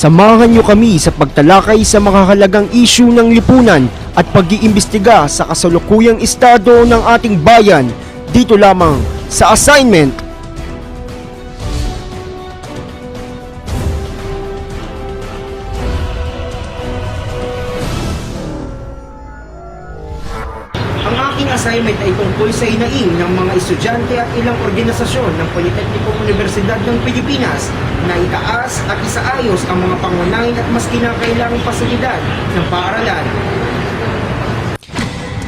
Samahan niyo kami sa pagtalakay sa makahalagang issue ng lipunan at pag-iimbestiga sa kasalukuyang estado ng ating bayan dito lamang sa Assignment. Ang aking assignment ay tungkol sa hinaing ng mga estudyante at ilang organisasyon ng Politeknikong Universidad ng Pilipinas na itaas at isaayos ang mga pangunahing at mas kinakailangang pasilidad ng paaralan.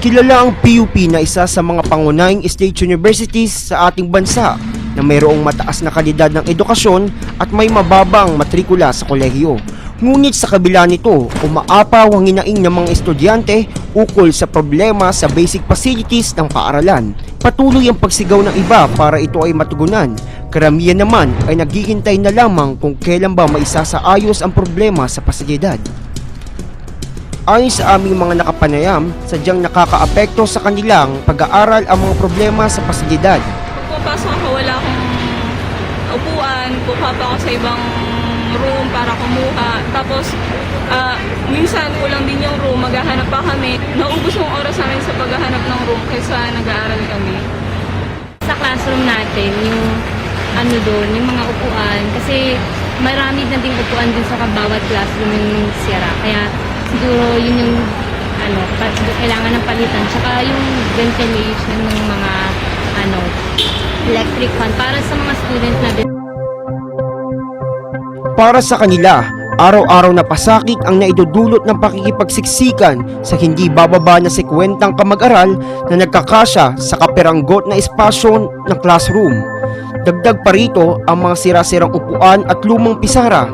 Kilala ang PUP na isa sa mga pangunahing state universities sa ating bansa na mayroong mataas na kalidad ng edukasyon at may mababang matrikula sa kolehiyo. Ngunit sa kabila nito, umaapaw ang hinaing ng mga estudyante ukol sa problema sa basic facilities ng paaralan. Patuloy ang pagsigaw ng iba para ito ay matugunan. Karamihan naman ay naghihintay na lamang kung kailan ba maisasaayos ang problema sa pasilidad. Ayon sa aming mga nakapanayam, sadyang nakakaapekto sa kanilang pag-aaral ang mga problema sa pasilidad. Pagpapasok ako, wala akong upuan, kuha pa ako sa ibang room para kumuha. Tapos, minsan kulang din yung room, maghahanap pa kami. Naubos yung oras namin sa paghahanap ng room kaysa nag-aaral kami. Sa classroom natin, yung yung mga upuan, kasi marami na ding upuan din sa bawat classroom yung sira. Kaya siguro yun yung kailangan ng palitan. Tsaka yung ventilation ng mga electric fan para sa mga student na din. Para sa kanila, araw-araw na pasakit ang naidudulot ng pakikipagsiksikan sa hindi bababa na sekwentang kamag-aral na nagkakasya sa kaperanggot na espasyo ng classroom. Dagdag pa rito ang mga sira-sirang upuan at lumang pisara.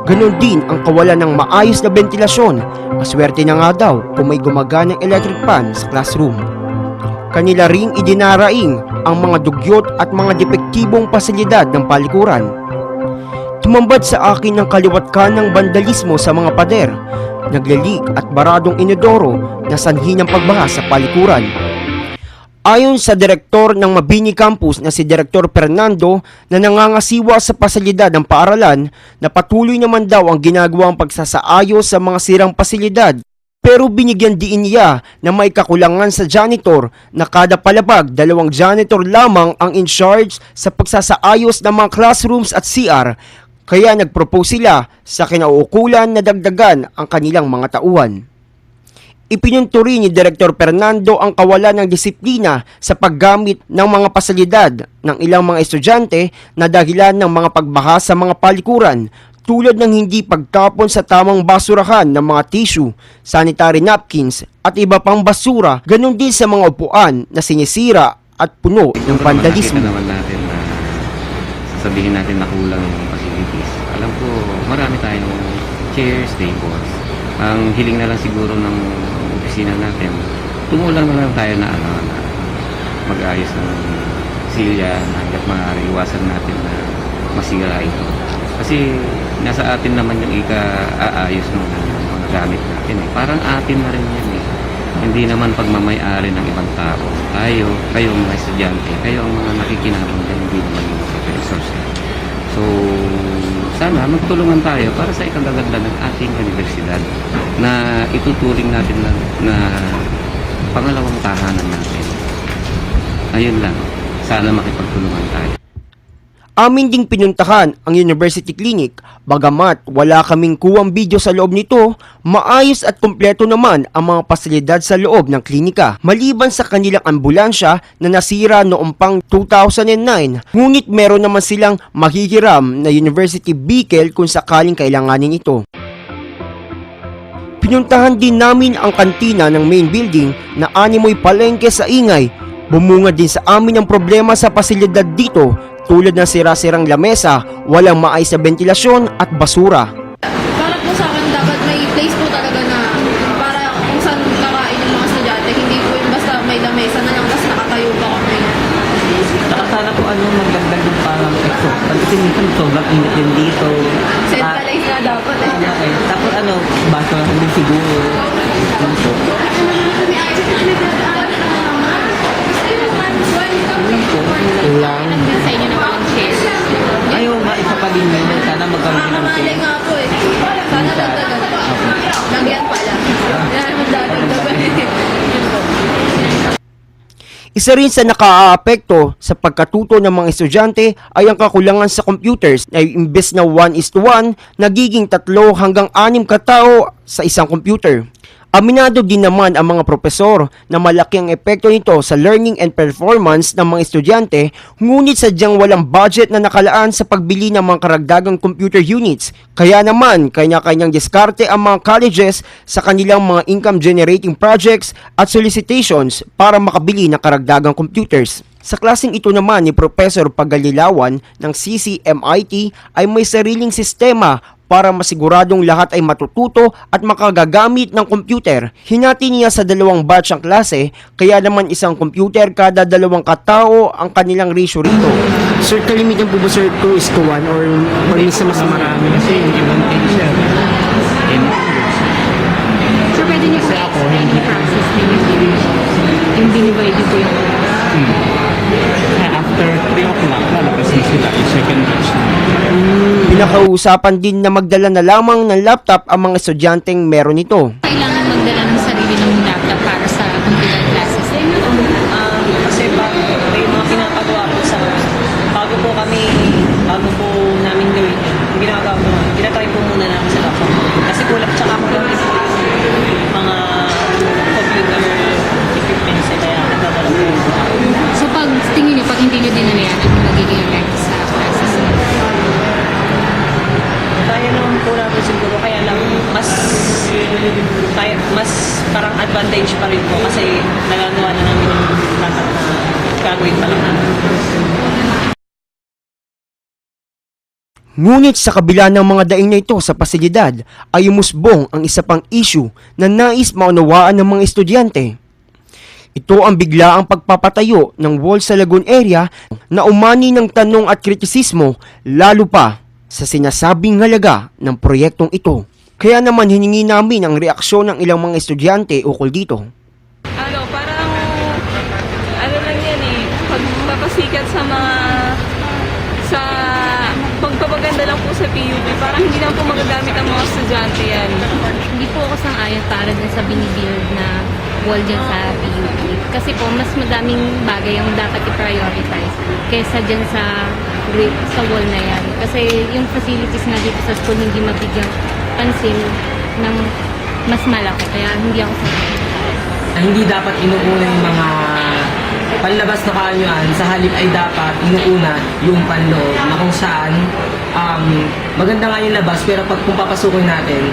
Ganon din ang kawalan ng maayos na ventilasyon. Maswerte na nga daw kung may gumaganang electric fan sa classroom. Kanila ring idinaraing ang mga dugyot at mga depektibong pasilidad ng palikuran. Tumambad sa akin ng kaliwat kanang bandalismo sa mga pader, naglalik at baradong inodoro na sanhi ng pagbaha sa palikuran. Ayon sa direktor ng Mabini Campus na si Direktor Fernando na nangangasiwa sa pasilidad ng paaralan na patuloy naman daw ang ginagawang pagsasaayos sa mga sirang pasilidad. Pero binigyan din niya na may kakulangan sa janitor na kada palabag 2 janitor lamang ang in charge sa pagsasaayos ng mga classrooms at CR. Kaya nagpropose sila sa kinauukulan na dagdagan ang kanilang mga tauhan. Ipinunto rin ni Direktor Fernando ang kawalan ng disiplina sa paggamit ng mga pasilidad ng ilang mga estudyante na dahilan ng mga pagbaha sa mga palikuran tulad ng hindi pagtapon sa tamang basurahan ng mga tissue, sanitary napkins at iba pang basura, ganun din sa mga upuan na sinisira at puno ng vandalismo. Nakita naman natin na sasabihin natin na kulang yung facilities. Alam ko, marami tayong chairs, tables. Ang hiling na lang siguro ng opisina natin, tumulang na lang tayo na mag-ayos ng silya hanggat maaari iwasan natin na masira ito. Kasi nasa atin naman yung ika-aayos ng mga gamit natin eh. Parang atin na rin yan eh. Hindi naman pagmamay-ari ng ibang tao. Tayo, kayo mga estudyante, kayo ang mga nakikinabang dyan, hindi naman yung professors. So, sana magtulungan tayo para sa ikagaganda ng ating universidad na ituturing natin na pangalawang tahanan natin. Ayun lang, sana makipagtulungan tayo. Amin ding pinuntahan ang University Clinic, bagamat wala kaming kuwang video sa loob nito, maayos at kumpleto naman ang mga pasilidad sa loob ng klinika. Maliban sa kanilang ambulansya na nasira noong pang 2009, ngunit meron naman silang mahihiram na university vehicle kung sakaling kailanganin ito. Pinuntahan din namin ang kantina ng main building na animoy palengke sa ingay. Bumunga din sa amin ang problema sa pasilidad dito, tulad ng sira-sirang lamesa, walang maayos na ventilasyon at basura. Para po sa akin, dapat may place po talaga na para kung saan kakain yung mga estudyante, hindi po yung basta may lamesa na lang tapos nakatayo pa kami. Saka sana po magdagdag yung parang exhaust. Kasi minsan sobrang init din dito. Centralized na dapat eh. Tapos baso lang din siguro. Dito. Kulang. Sa inyo na walang chairs. Ayaw nga, isa pa din yun. sana magkaroon din ng Makakamali change. nga po eh. Sana magdagan. Lagyan pala. Yan, magdadagdagan. Yun po. Isa rin sa nakaaapekto sa pagkatuto ng mga estudyante ay ang kakulangan sa computers na imbes na 1:1, nagiging 3 hanggang 6 katao sa isang computer. Aminado din naman ang mga propesor na malaki ang epekto nito sa learning and performance ng mga estudyante, ngunit sadyang walang budget na nakalaan sa pagbili ng mga karagdagang computer units. Kaya naman, kanya-kanyang diskarte ang mga colleges sa kanilang mga income generating projects at solicitations para makabili ng karagdagang computers. Sa klaseng ito naman ni Professor Pagalilawan ng CCMIT ay may sariling sistema para masiguradong lahat ay matututo at makagagamit ng computer. Hinati niya sa 2 batch ang klase, kaya naman isang computer kada 2 katao ang kanilang ratio rito. Sir, kalimitan po ba sir 2:1 or minsan mas marami? Kasi yung ibang teacher, So, pwede niyo po i-explain yung process ninyo yung binivide po yung after 3 o'clock, lalabas na sila yung second batch na. Pinakausapan din na magdala na lamang ng laptop ang mga estudyanteng meron ito. kailangan magdala ng sarili ng laptop para sa computer classes. Kasi may mga pinapagawa po sa bago po namin gawin yung ginagawa po tinatry po muna namin sa laptop kasi kulang tsaka kulang din po yung mga computer equipments kaya nagdadala po yung So, pag tingin niyo, pag hindi niyo din ano yan, ano magiging effect sa classes niyo? kaya naman po namin siguro kaya lang mas parang advantage pa rin po kasi nagagawa na namin yung lahat na gagawin pa lang namin. Ngunit sa kabila ng mga daing na ito sa pasilidad ay umusbong ang isa pang issue na nais maunawaan ng mga estudyante. Ito ang biglaang pagpapatayo ng wall sa Lagoon area na umani ng tanong at kritisismo lalo pa sa sinasabing halaga ng proyektong ito. Kaya naman hiningi namin ang reaksyon ng ilang mga estudyante ukol dito. Parang, lang yan eh, pagpapasikat sa pagpapaganda lang po sa PUP, parang hindi lang po magagamit ang mga estudyante yan. Hindi po ako sang-ayon para dun sa binibuild na wall dyan sa PUP. Kasi po, mas madaming bagay ang dapat i-prioritize kaysa dyan sa wall na yan. Kasi yung facilities na dito sa school hindi mabigyang pansin ng mas malaki. Kaya hindi ako sang-ayon. Hindi dapat inuuna yung mga panlabas na kaanyuan, sa halip ay dapat inuuna yung panloob na kung saan maganda nga yung labas pero pag kung papasukin natin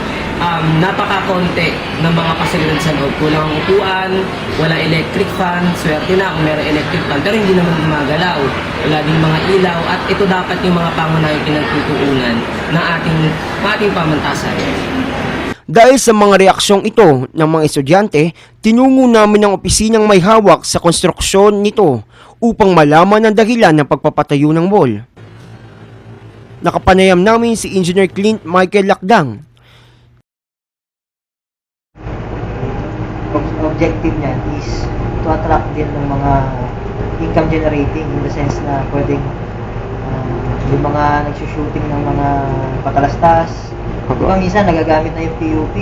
napaka-konti ng mga pasilidad sa loob. Kulang ang upuan, wala electric fan, swerte na kung meron electric fan pero hindi naman gumagalaw. Wala ding mga ilaw at ito dapat yung mga pangunahing pinagtutuunan ng ating pamantasan. Dahil sa mga reaksyong ito ng mga estudyante, tinungo namin ang opisinang may hawak sa konstruksyon nito upang malaman ang dahilan ng pagpapatayo ng wall. Nakapanayam namin si Engineer Clint Michael Lakdang. Objective niyan is to attract din ng mga income generating in the sense na pwedeng yung mga nagsushooting ng mga patalastas. Diba minsan nagagamit na yung PUP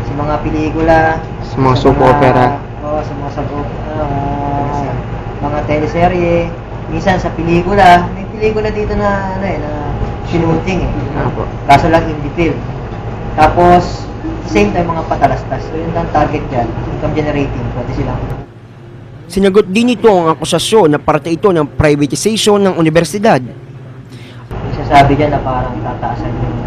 sa mga pelikula, Sa mga soap opera. Oo, sa mga mga teleserye. Minsan sa pelikula, may pelikula dito na na shooting eh. Kaso lang hindi film. Tapos same time mga patalastas. So yun ang target dyan, income generating, pwede silang. Sinagot din ito ang akusasyon na parte ito ng privatization ng universidad. Sabi dyan na parang tataasan yung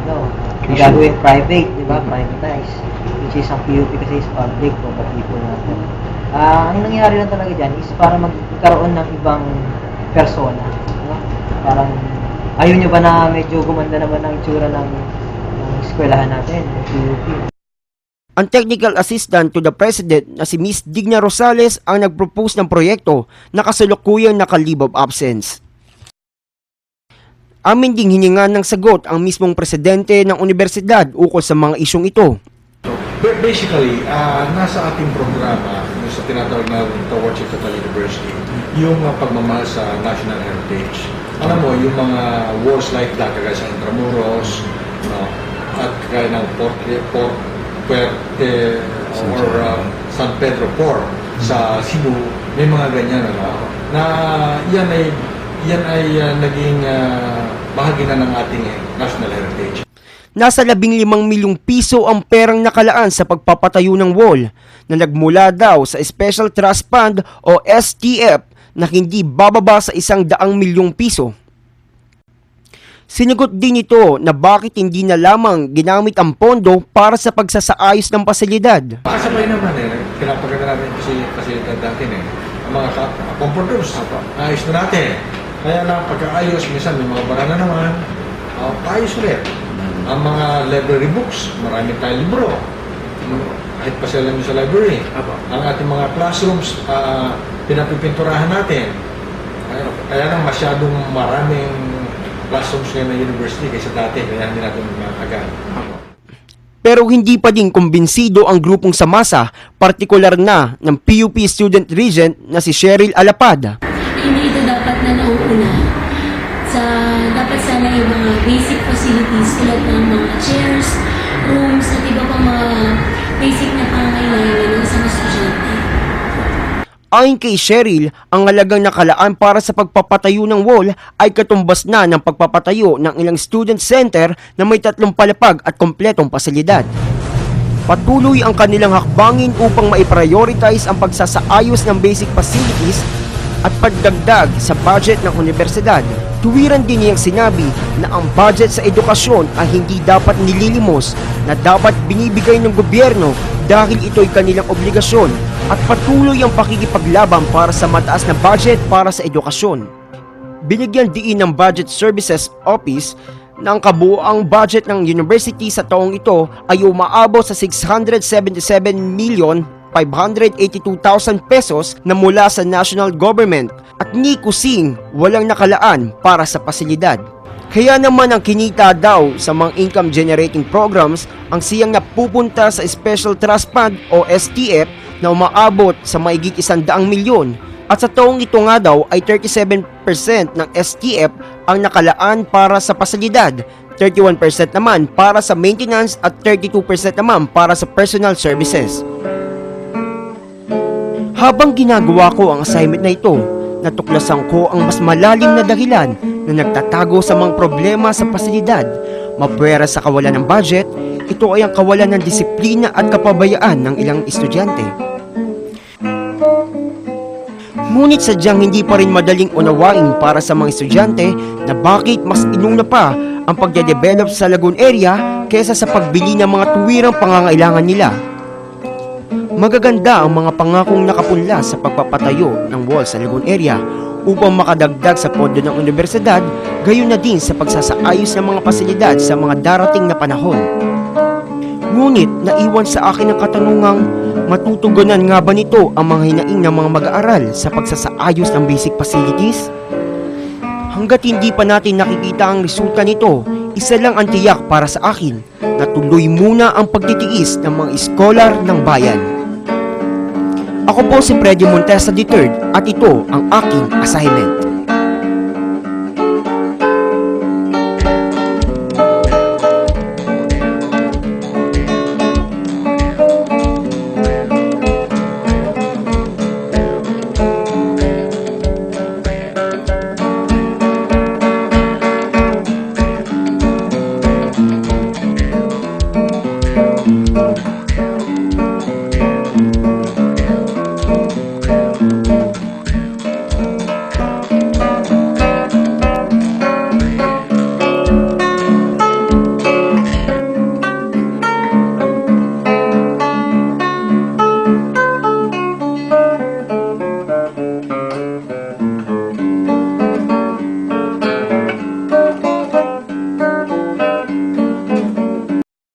gagawin private, di ba? Privatize. Which is ang PUP kasi is public for the people natin. Ang nangyari lang talaga dyan is para magkaroon ng ibang persona. No? Parang, ayaw nyo ba na medyo gumanda naman ang itsura ng eskwelahan natin, ng PUP? Ang technical assistant to the president na si Miss Digna Rosales ang nag-propose ng proyekto na kasalukuyang naka-leave of absence. Amin ding hiningan ng sagot ang mismong presidente ng universidad ukol sa mga isyong ito. Basically, nasa ating programa, sa tinatawag na Towards Total University, yung pagmamahal sa national heritage. alam mo, yung mga walls like that, kagaya sa Intramuros, no, at kagaya ng Puerte or San Pedro Port sa Cebu, may mga ganyan, ano, na yan ay naging bahagi na ng ating national heritage. Nasa 15 milyong piso ang perang nakalaan sa pagpapatayo ng wall na nagmula daw sa Special Trust Fund o STF na hindi bababa sa 100 milyong piso. Sinagot din ito na bakit hindi na lamang ginamit ang pondo para sa pagsasaayos ng pasilidad. Makasabay naman pinapaganda natin yung pasilidad natin Ang mga computers, ayos na natin. Kaya lang pagkaayos, minsan may mga bara na naman, ayos ulit. Ang mga library books, marami tayong libro. Kahit pa sila sa library. Ang ating mga classrooms, pinapipinturahan natin. Kaya lang masyadong maraming classrooms ngayon na university kaysa dati, kaya hindi natin makakagan. Pero hindi pa din kumbinsido ang grupong Samasa, partikular na ng PUP Student Regent na si Cheryl Alapad. Hindi ito dapat na nauuna sa dapat sana yung mga basic facilities tulad ng mga chairs, rooms, at iba pang mga basic na pangangailangan ng isang estudyante. Ayon kay Cheryl, ang halagang nakalaan para sa pagpapatayo ng wall ay katumbas na ng pagpapatayo ng ilang student center na may 3 palapag at kompletong pasilidad. Patuloy ang kanilang hakbangin upang maiprioritize ang pagsasaayos ng basic facilities at pagdagdag sa budget ng universidad. Tuwiran din niyang sinabi na ang budget sa edukasyon ay hindi dapat nililimos na dapat binibigay ng gobyerno dahil ito'y kanilang obligasyon at patuloy ang pakikipaglaban para sa mataas na budget para sa edukasyon. Binigyan diin ng Budget Services Office na ang kabuoang budget ng university sa taong ito ay umaabot sa 677,582,000 pesos na mula sa national government at ni kusing walang nakalaan para sa pasilidad. Kaya naman ang kinita daw sa mga income generating programs ang siyang napupunta sa Special Trust Fund o STF na umaabot sa mahigit 100 milyon at sa taong ito nga daw ay 37% ng STF ang nakalaan para sa pasilidad, 31% naman para sa maintenance at 32% naman para sa personal services. Habang ginagawa ko ang assignment na ito, natuklasan ko ang mas malalim na dahilan na nagtatago sa mga problema sa pasilidad. Mapwera sa kawalan ng budget, ito ay ang kawalan ng disiplina at kapabayaan ng ilang estudyante. Ngunit sadyang hindi pa rin madaling unawain para sa mga estudyante na bakit mas inuna pa ang pagde-develop sa Lagoon area kaysa sa pagbili ng mga tuwirang pangangailangan nila. Magaganda ang mga pangakong nakapunla sa pagpapatayo ng wall sa Lagoon area upang makadagdag sa pondo ng universidad, gayon na din sa pagsasaayos ng mga pasilidad sa mga darating na panahon. Ngunit naiwan sa akin ang katanungang, matutugunan nga ba nito ang mga hinaing ng mga mag-aaral sa pagsasaayos ng basic facilities? Hanggat hindi pa natin nakikita ang resulta nito, isa lang ang tiyak para sa akin na tuloy muna ang pagtitiis ng mga iskolar ng bayan. Ako po si Freddy Montesa III at ito ang aking assignment.